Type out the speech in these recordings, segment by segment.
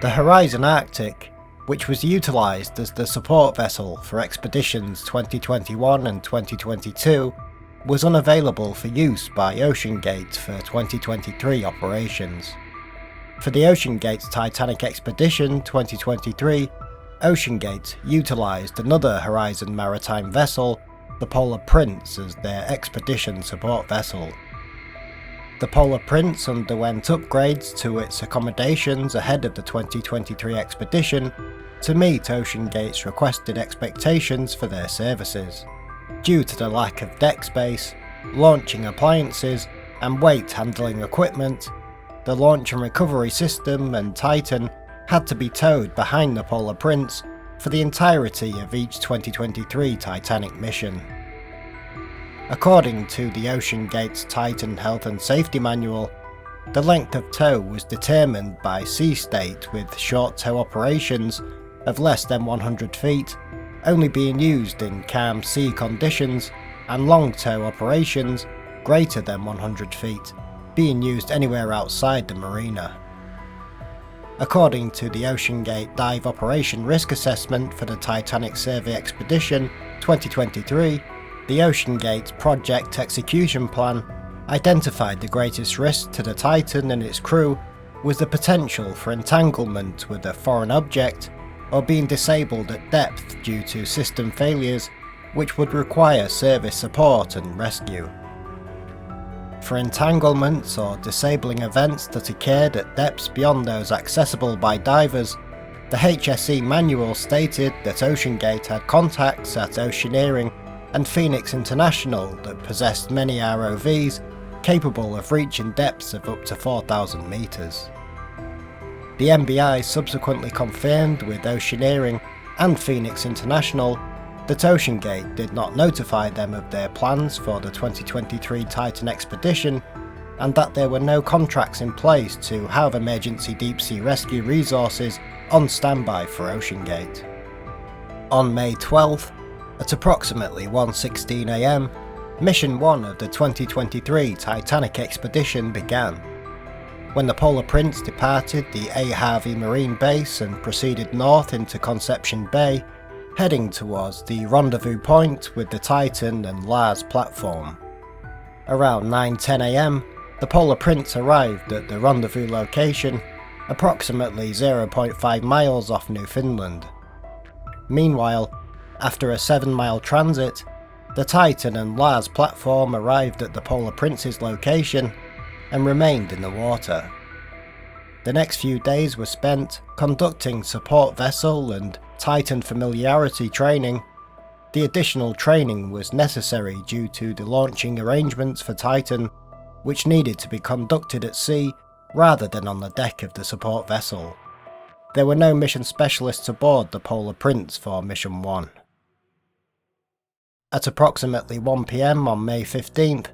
The Horizon Arctic, which was utilised as the support vessel for expeditions 2021 and 2022, was unavailable for use by OceanGate's for 2023 operations. For the OceanGate's Titanic expedition 2023, OceanGates utilised another Horizon maritime vessel, the Polar Prince, as their expedition support vessel. The Polar Prince underwent upgrades to its accommodations ahead of the 2023 expedition to meet OceanGate's requested expectations for their services. Due to the lack of deck space, launching appliances, and weight handling equipment, the launch and recovery system and Titan had to be towed behind the Polar Prince for the entirety of each 2023 Titanic mission. According to the OceanGate's Titan Health and Safety Manual, the length of tow was determined by sea state, with short tow operations of less than 100 feet only being used in calm sea conditions, and long tow operations greater than 100 feet being used anywhere outside the marina. According to the OceanGate Dive Operation Risk Assessment for the Titanic Survey Expedition 2023, the OceanGate's project execution plan identified the greatest risk to the Titan and its crew was the potential for entanglement with a foreign object or being disabled at depth due to system failures which would require service support and rescue. For entanglements or disabling events that occurred at depths beyond those accessible by divers, the HSE manual stated that OceanGate had contacts at Oceaneering and Phoenix International that possessed many ROVs capable of reaching depths of up to 4,000 metres. The MBI subsequently confirmed with Oceaneering and Phoenix International that OceanGate did not notify them of their plans for the 2023 Titan expedition, and that there were no contracts in place to have emergency deep-sea rescue resources on standby for OceanGate. On May 12th, at approximately 1:16 AM, Mission 1 of the 2023 Titanic expedition began. When the Polar Prince departed the A. Harvey Marine Base and proceeded north into Conception Bay, heading towards the rendezvous point with the Titan and Lars platform. Around 9:10 AM, the Polar Prince arrived at the rendezvous location, approximately 0.5 miles off Newfoundland. Meanwhile, after a 7-mile transit, the Titan and Lars platform arrived at the Polar Prince's location and remained in the water. The next few days were spent conducting support vessel and Titan familiarity training. The additional training was necessary due to the launching arrangements for Titan, which needed to be conducted at sea rather than on the deck of the support vessel. There were no mission specialists aboard the Polar Prince for Mission 1. At approximately 1 PM on May 15th,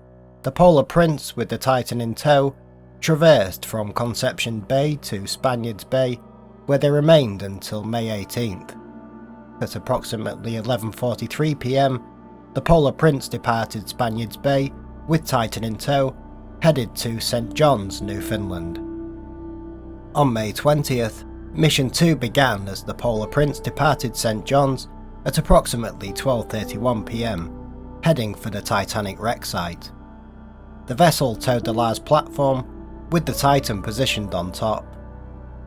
the Polar Prince with the Titan in tow traversed from Conception Bay to Spaniards Bay, where they remained until May 18th. At approximately 11:43 PM, the Polar Prince departed Spaniards Bay with Titan in tow, headed to St. John's, Newfoundland. On May 20th, Mission 2 began as the Polar Prince departed St. John's at approximately 12:31 PM, heading for the Titanic wreck site. The vessel towed the Lars platform, with the Titan positioned on top.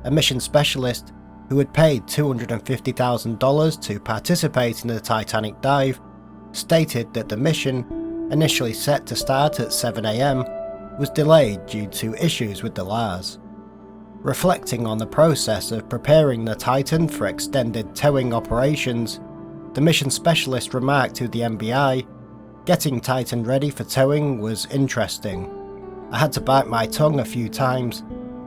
A mission specialist, who had paid $250,000 to participate in the Titanic dive, stated that the mission, initially set to start at 7 AM, was delayed due to issues with the Lars. Reflecting on the process of preparing the Titan for extended towing operations, the mission specialist remarked to the MBI, "Getting Titan ready for towing was interesting. I had to bite my tongue a few times.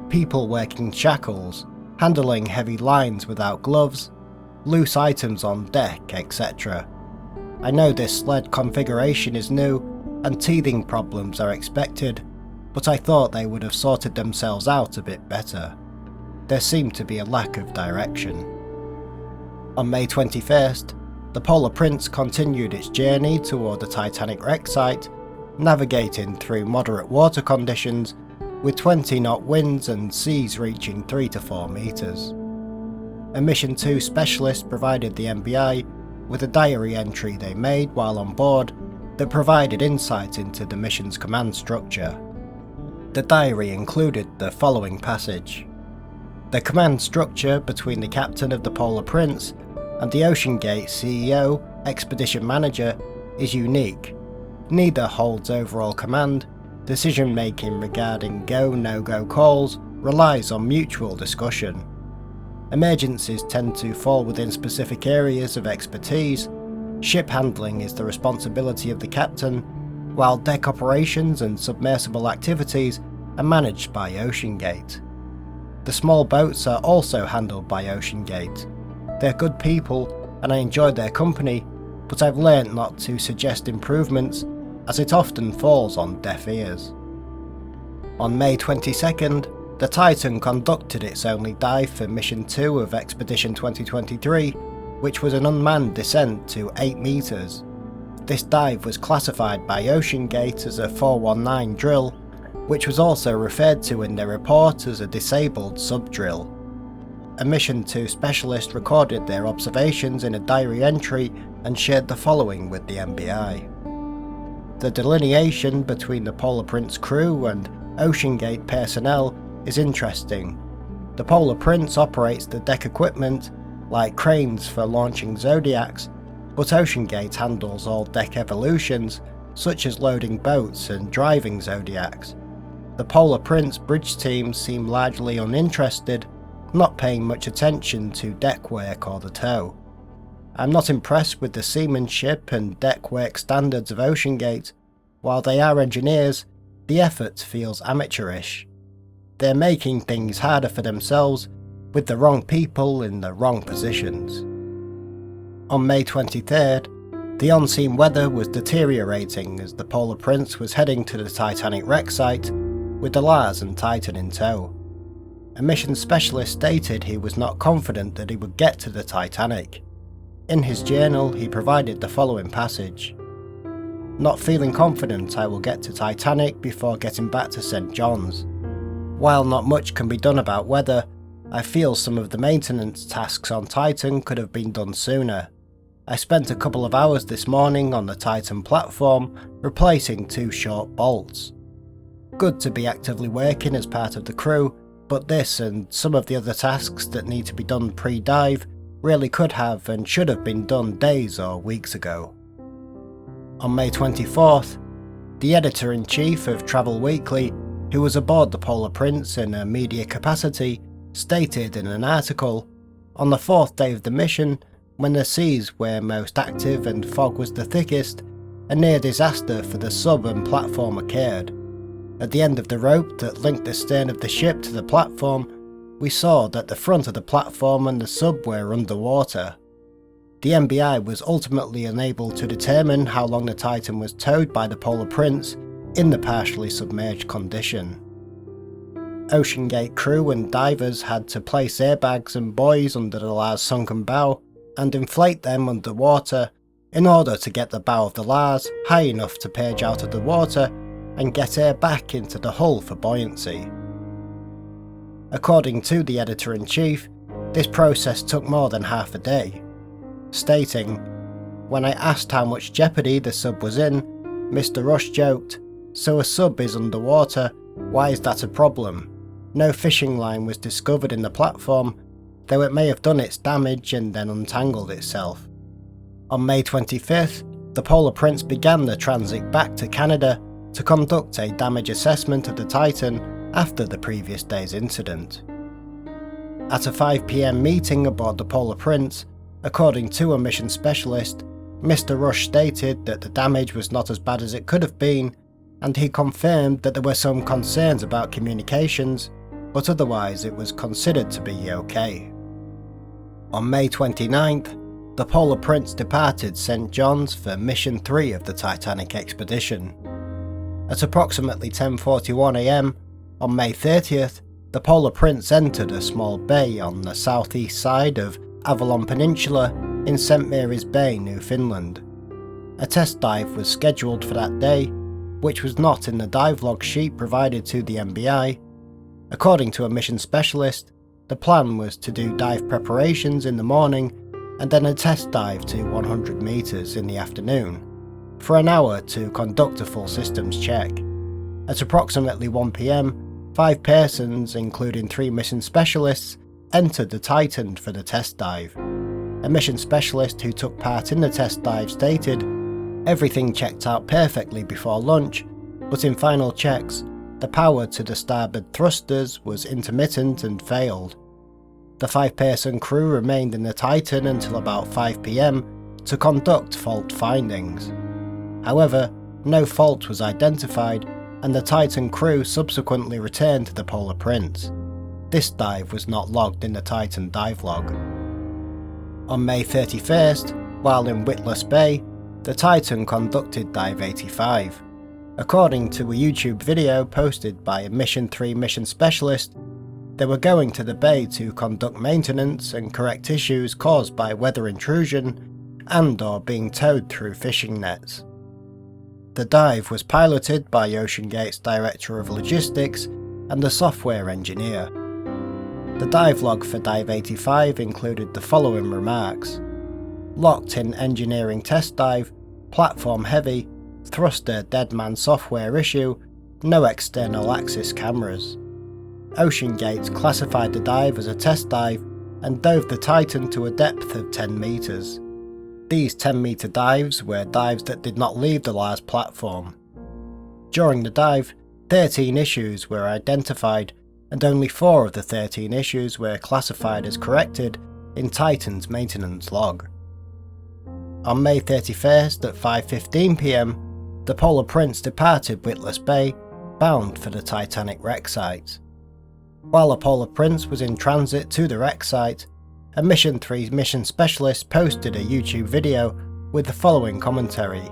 People working shackles, handling heavy lines without gloves, loose items on deck, etc. I know this sled configuration is new and teething problems are expected, but I thought they would have sorted themselves out a bit better. There seemed to be a lack of direction." On May 21st, the Polar Prince continued its journey toward the Titanic wreck site, navigating through moderate water conditions with 20-knot winds and seas reaching 3 to 4 meters. a Mission 2 specialist provided the MBI with a diary entry they made while on board that provided insight into the mission's command structure. The diary included the following passage. The command structure between the captain of the Polar Prince and the OceanGate's CEO, expedition manager, is unique. Neither holds overall command. Decision making regarding go/no-go calls relies on mutual discussion. Emergencies tend to fall within specific areas of expertise. Ship handling is the responsibility of the captain, while deck operations and submersible activities are managed by OceanGate. The small boats are also handled by OceanGate. They're good people and I enjoy their company, but I've learnt not to suggest improvements as it often falls on deaf ears. On May 22nd, the Titan conducted its only dive for Mission 2 of Expedition 2023, which was an unmanned descent to 8 meters. This dive was classified by OceanGate as a 419 drill, which was also referred to in their report as a disabled sub-drill. A Mission 2 specialist recorded their observations in a diary entry and shared the following with the MBI. The delineation between the Polar Prince crew and OceanGate personnel is interesting. The Polar Prince operates the deck equipment, like cranes for launching Zodiacs, but OceanGate handles all deck evolutions, such as loading boats and driving Zodiacs. The Polar Prince bridge team seem largely uninterested, not paying much attention to deck work or the tow. I'm not impressed with the seamanship and deck work standards of OceanGate. While they are engineers, the effort feels amateurish. They're making things harder for themselves, with the wrong people in the wrong positions. On May 23rd, the on-scene weather was deteriorating as the Polar Prince was heading to the Titanic wreck site, with the Lars and Titan in tow. A mission specialist stated he was not confident that he would get to the Titanic. In his journal, he provided the following passage. Not feeling confident I will get to Titanic before getting back to St. John's. While not much can be done about weather, I feel some of the maintenance tasks on Titan could have been done sooner. I spent a couple of hours this morning on the Titan platform replacing 2 short bolts. Good to be actively working as part of the crew, but this and some of the other tasks that need to be done pre-dive really could have and should have been done days or weeks ago. On May 24th, the editor-in-chief of Travel Weekly, who was aboard the Polar Prince in a media capacity, stated in an article, on the 4th day of the mission, when the seas were most active and fog was the thickest, a near disaster for the sub and platform occurred. At the end of the rope that linked the stern of the ship to the platform, we saw that the front of the platform and the sub were underwater. The MBI was ultimately unable to determine how long the Titan was towed by the Polar Prince in the partially submerged condition. OceanGate crew and divers had to place airbags and buoys under the Lars' sunken bow and inflate them underwater in order to get the bow of the Lars high enough to purge out of the water and get air back into the hull for buoyancy. According to the editor-in-chief, this process took more than half a day, stating, "When I asked how much jeopardy the sub was in, Mr. Rush joked, 'So a sub is underwater, why is that a problem? No fishing line was discovered in the platform, though it may have done its damage and then untangled itself.'" On May 25th, the Polar Prince began the transit back to Canada to conduct a damage assessment of the Titan after the previous day's incident. At a 5 PM meeting aboard the Polar Prince, according to a mission specialist, Mr. Rush stated that the damage was not as bad as it could have been, and he confirmed that there were some concerns about communications, but otherwise it was considered to be okay. On May 29th, the Polar Prince departed St. John's for Mission 3 of the Titanic expedition. At approximately 10:41 AM, on May 30th, the Polar Prince entered a small bay on the southeast side of Avalon Peninsula in St. Mary's Bay, Newfoundland. A test dive was scheduled for that day, which was not in the dive log sheet provided to the MBI. According to a mission specialist, The plan was to do dive preparations in the morning and then a test dive to 100 meters in the afternoon for an hour to conduct a full systems check. At approximately 1 PM, 5 persons, including 3 mission specialists, entered the Titan for the test dive. A mission specialist who took part in the test dive stated, "Everything checked out perfectly before lunch, but in final checks, the power to the starboard thrusters was intermittent and failed." The 5-person crew remained in the Titan until about 5 PM to conduct fault findings. However, no fault was identified, and the Titan crew subsequently returned to the Polar Prince. This dive was not logged in the Titan dive log. On May 31st, while in Witless Bay, the Titan conducted Dive 85. According to a YouTube video posted by a Mission 3 mission specialist, they were going to the bay to conduct maintenance and correct issues caused by weather intrusion and/or being towed through fishing nets. The dive was piloted by OceanGate's Director of Logistics and the software engineer. The dive log for Dive 85 included the following remarks: "Locked in engineering test dive, platform heavy, thruster dead man software issue, no external axis cameras." OceanGate's classified the dive as a test dive and dove the Titan to a depth of 10 meters. These 10-meter dives were dives that did not leave the Lars platform. During the dive, 13 issues were identified, and only 4 of the 13 issues were classified as corrected in Titan's maintenance log. On May 31st at 5:15 PM, the Polar Prince departed Witless Bay, bound for the Titanic wreck site. While the Polar Prince was in transit to the wreck site, a Mission 3 mission specialist posted a YouTube video with the following commentary: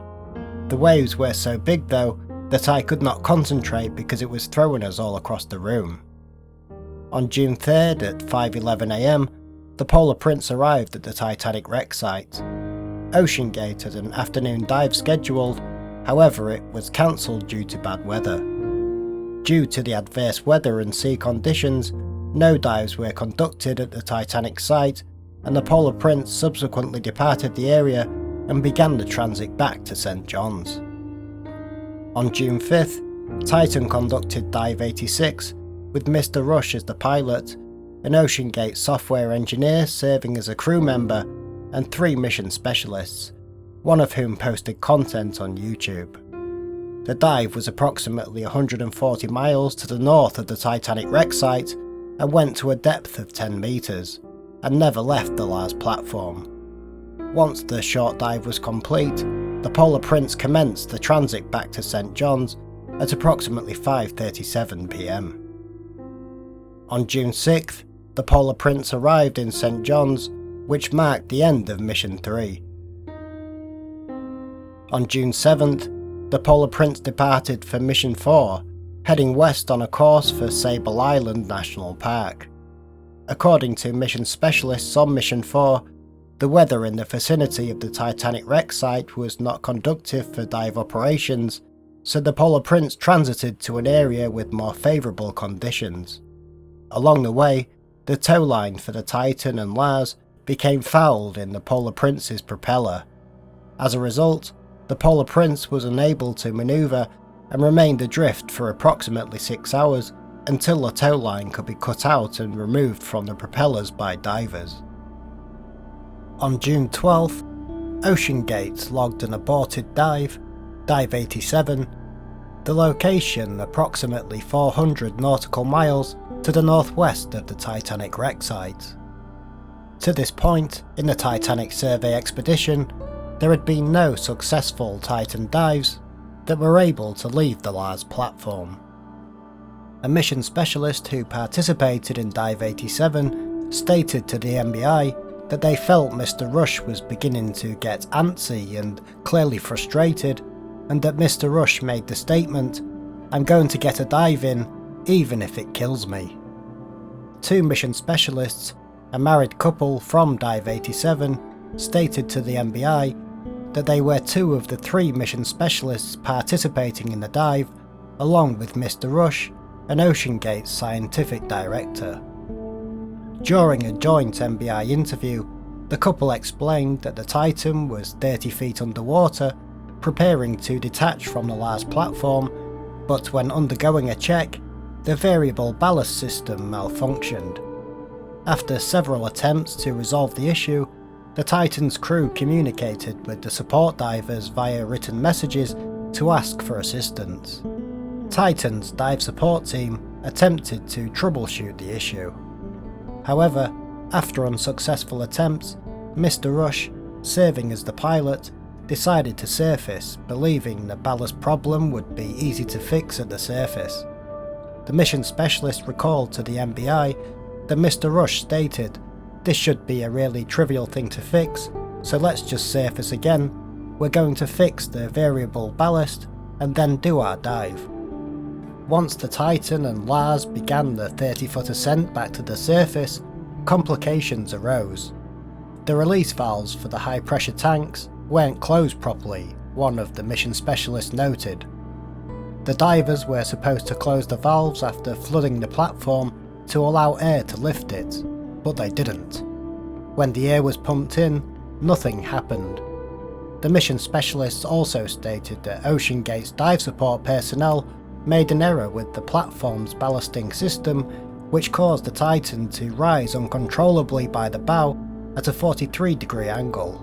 "The waves were so big though that I could not concentrate because it was throwing us all across the room." On June 3rd at 5:11 AM, the Polar Prince arrived at the Titanic wreck site. OceanGate had an afternoon dive scheduled, however it was cancelled due to bad weather. Due to the adverse weather and sea conditions, no dives were conducted at the Titanic site, and the Polar Prince subsequently departed the area and began the transit back to St. John's. On June 5th, Titan conducted Dive 86, with Mr. Rush as the pilot, an OceanGate software engineer serving as a crew member, and 3 mission specialists, one of whom posted content on YouTube. The dive was approximately 140 miles to the north of the Titanic wreck site and went to a depth of 10 meters, and never left the Lars platform. Once the short dive was complete, the Polar Prince commenced the transit back to St. John's at approximately 5:37 PM. On June 6th, the Polar Prince arrived in St. John's, which marked the end of Mission 3. On June 7th, the Polar Prince departed for Mission 4, heading west on a course for Sable Island National Park. According to mission specialists on Mission 4, the weather in the vicinity of the Titanic wreck site was not conducive for dive operations, so the Polar Prince transited to an area with more favourable conditions. Along the way, the tow line for the Titan and Lars became fouled in the Polar Prince's propeller. As a result, the Polar Prince was unable to manoeuvre and remained adrift for approximately 6 hours until the tow line could be cut out and removed from the propellers by divers. On June 12th, OceanGate's logged an aborted dive, Dive 87, the location approximately 400 nautical miles to the northwest of the Titanic wreck site. To this point in the Titanic survey expedition, there had been no successful Titan dives that were able to leave the Lars platform. A mission specialist who participated in Dive 87 stated to the MBI that they felt Mr. Rush was beginning to get antsy and clearly frustrated, and that Mr. Rush made the statement, "I'm going to get a dive in, even if it kills me." 2 mission specialists, a married couple from Dive 87, stated to the MBI that they were 2 of the 3 mission specialists participating in the dive, along with Mr. Rush, an OceanGate's scientific director. During a joint MBI interview, the couple explained that the Titan was 30 feet underwater, preparing to detach from the Lars platform, but when undergoing a check, the variable ballast system malfunctioned. After several attempts to resolve the issue, the Titan's crew communicated with the support divers via written messages to ask for assistance. Titan's dive support team attempted to troubleshoot the issue. However, after unsuccessful attempts, Mr. Rush, serving as the pilot, decided to surface, believing the ballast problem would be easy to fix at the surface. The mission specialist recalled to the MBI that Mr. Rush stated, "This should be a really trivial thing to fix, so let's just surface again. We're going to fix the variable ballast and then do our dive." Once the Titan and Lars began the 30-foot ascent back to the surface, complications arose. The release valves for the high-pressure tanks weren't closed properly, one of the mission specialists noted. The divers were supposed to close the valves after flooding the platform to allow air to lift it, but they didn't. When the air was pumped in, nothing happened. The mission specialists also stated that OceanGate's dive support personnel made an error with the platform's ballasting system, which caused the Titan to rise uncontrollably by the bow at a 43-degree angle,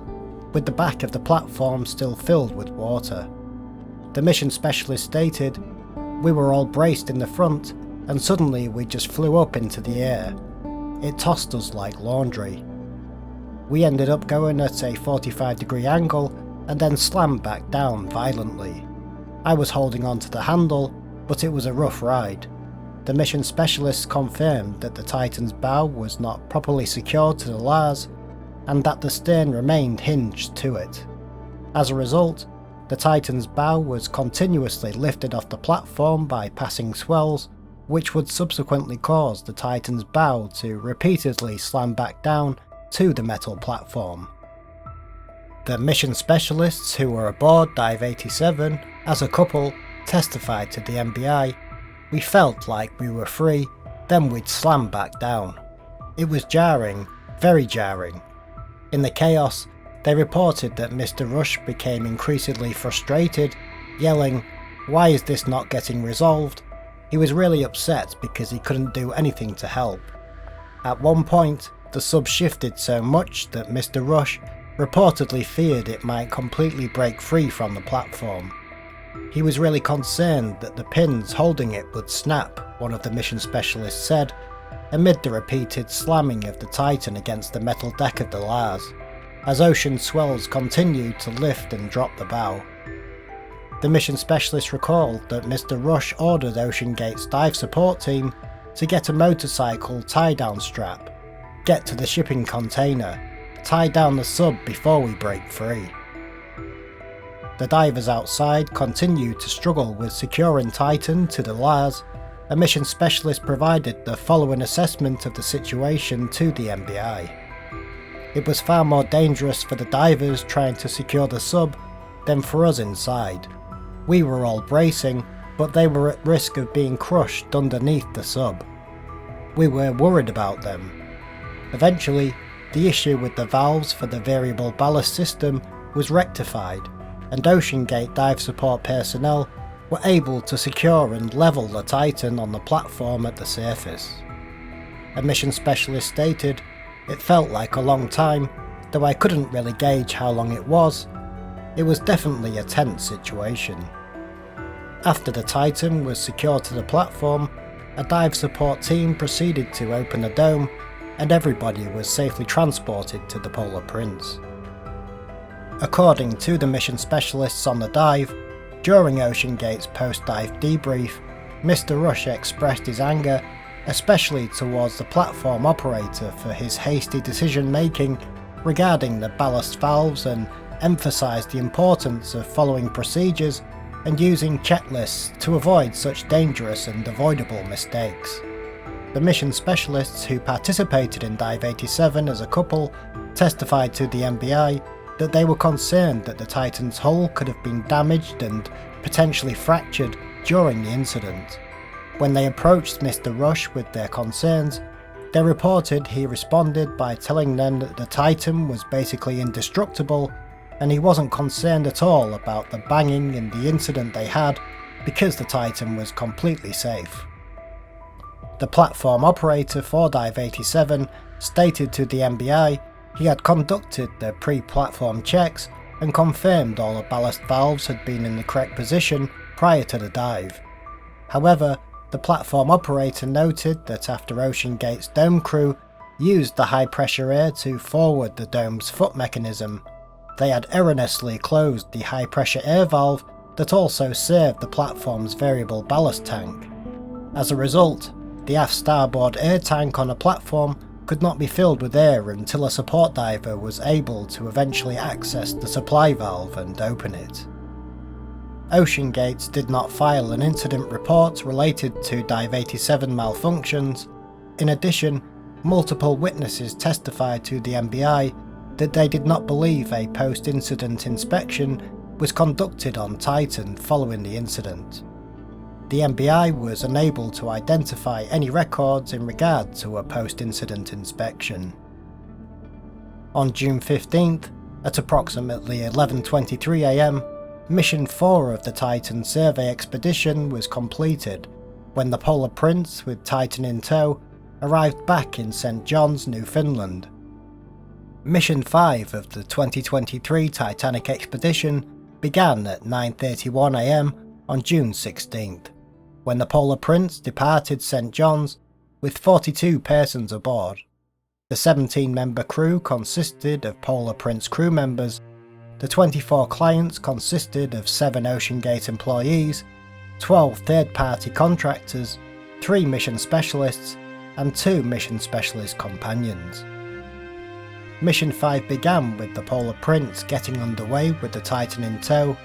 with the back of the platform still filled with water. The mission specialist stated, "We were all braced in the front, and suddenly we just flew up into the air. It tossed us like laundry. We ended up going at a 45-degree angle and then slammed back down violently. I was holding on to the handle, but it was a rough ride." The mission specialists confirmed that the Titan's bow was not properly secured to the Lars, and that the stern remained hinged to it. As a result, the Titan's bow was continuously lifted off the platform by passing swells, which would subsequently cause the Titan's bow to repeatedly slam back down to the metal platform. The mission specialists who were aboard Dive 87, as a couple, testified to the MBI, "We felt like we were free, then we'd slam back down. It was jarring, very jarring. In the chaos, they reported that Mr. Rush became increasingly frustrated, yelling, 'Why is this not getting resolved?' He was really upset because he couldn't do anything to help. At one point, the sub shifted so much that Mr. Rush reportedly feared it might completely break free from the platform. He was really concerned that the pins holding it would snap," one of the mission specialists said, amid the repeated slamming of the Titan against the metal deck of the Lars, as ocean swells continued to lift and drop the bow. The mission specialist recalled that Mr. Rush ordered OceanGate's dive support team to get a motorcycle tie-down strap, get to the shipping container, tie down the sub before we break free. The divers outside continued to struggle with securing Titan to the Lars. A mission specialist provided the following assessment of the situation to the MBI. "It was far more dangerous for the divers trying to secure the sub than for us inside. We were all bracing, but they were at risk of being crushed underneath the sub. We were worried about them. Eventually, the issue with the valves for the variable ballast system was rectified, and OceanGate dive support personnel were able to secure and level the Titan on the platform at the surface." A mission specialist stated, "It felt like a long time, though I couldn't really gauge how long it was. It was definitely a tense situation." After the Titan was secured to the platform, a dive support team proceeded to open the dome, and everybody was safely transported to the Polar Prince. According to the mission specialists on the dive, during OceanGate's post-dive debrief, Mr. Rush expressed his anger, especially towards the platform operator for his hasty decision-making regarding the ballast valves, and emphasised the importance of following procedures and using checklists to avoid such dangerous and avoidable mistakes. The mission specialists who participated in Dive 87 as a couple testified to the MBI that they were concerned that the Titan's hull could have been damaged and potentially fractured during the incident. When they approached Mr. Rush with their concerns, They reported he responded by telling them that the Titan was basically indestructible and he wasn't concerned at all about the banging and the incident they had because the Titan was completely safe. The platform operator for Dive 87 stated to the MBI he had conducted the pre-platform checks and confirmed all the ballast valves had been in the correct position prior to the dive. However, the platform operator noted that after OceanGate's dome crew used the high pressure air to forward the dome's foot mechanism, they had erroneously closed the high pressure air valve that also served the platform's variable ballast tank. As a result, the aft starboard air tank on a platform could not be filled with air until a support diver was able to eventually access the supply valve and open it. OceanGate's did not file an incident report related to Dive 87 malfunctions. In addition, multiple witnesses testified to the MBI that they did not believe a post-incident inspection was conducted on Titan following the incident. The MBI was unable to identify any records in regard to a post-incident inspection. On June 15th, at approximately 11:23 am, Mission 4 of the Titan survey expedition was completed when the Polar Prince with Titan in tow arrived back in St. John's, Newfoundland. Mission 5 of the 2023 Titanic expedition began at 9:31 am on June 16th, when the Polar Prince departed St. John's with 42 persons aboard. The 17-member crew consisted of Polar Prince crew members. The 24 clients consisted of 7 OceanGate employees, 12 third-party contractors, 3 mission specialists, and 2 mission specialist companions. Mission 5 began with the Polar Prince getting underway with the Titan in tow,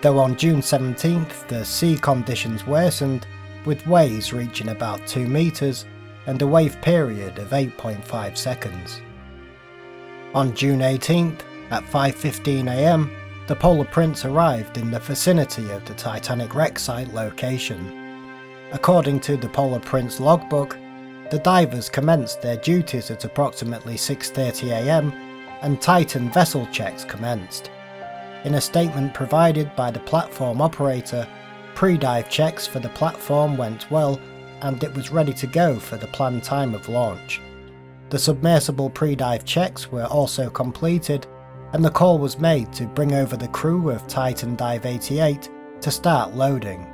though on June 17th the sea conditions worsened, with waves reaching about 2 meters and a wave period of 8.5 seconds. On June 18th, at 5:15 am, the Polar Prince arrived in the vicinity of the Titanic wreck site location. According to the Polar Prince logbook, the divers commenced their duties at approximately 6:30 am and Titan vessel checks commenced. In a statement provided by the platform operator, pre-dive checks for the platform went well and it was ready to go for the planned time of launch. The submersible pre-dive checks were also completed and the call was made to bring over the crew of Titan Dive 88 to start loading.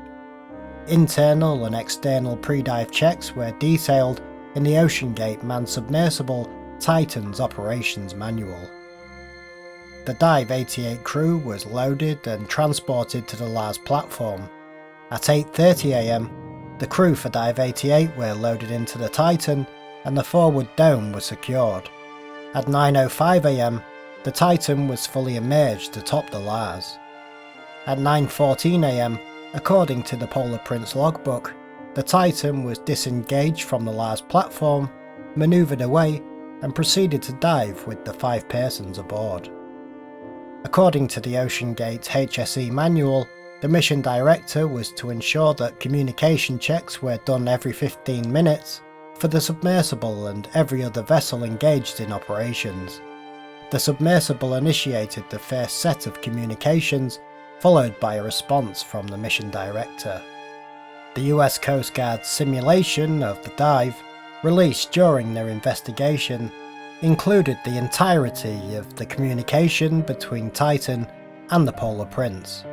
Internal and external pre-dive checks were detailed in the OceanGate manned submersible Titan's operations manual. The Dive 88 crew was loaded and transported to the Lars platform. At 8:30 am, the crew for Dive 88 were loaded into the Titan and the forward dome was secured. At 9:05 am, the Titan was fully immersed atop the Lars. At 9:14 am, according to the Polar Prince logbook, the Titan was disengaged from the Lars platform, manoeuvred away, and proceeded to dive with the 5 persons aboard. According to the OceanGate's HSE manual, the mission director was to ensure that communication checks were done every 15 minutes for the submersible and every other vessel engaged in operations. The submersible initiated the first set of communications, followed by a response from the mission director. The US Coast Guard's simulation of the dive, released during their investigation, included the entirety of the communication between Titan and the Polar Prince.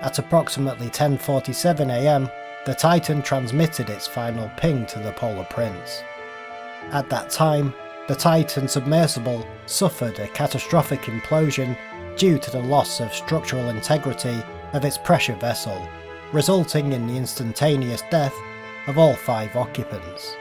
At approximately 10:47 am, the Titan transmitted its final ping to the Polar Prince. At that time, the Titan submersible suffered a catastrophic implosion due to the loss of structural integrity of its pressure vessel, resulting in the instantaneous death of all 5 occupants.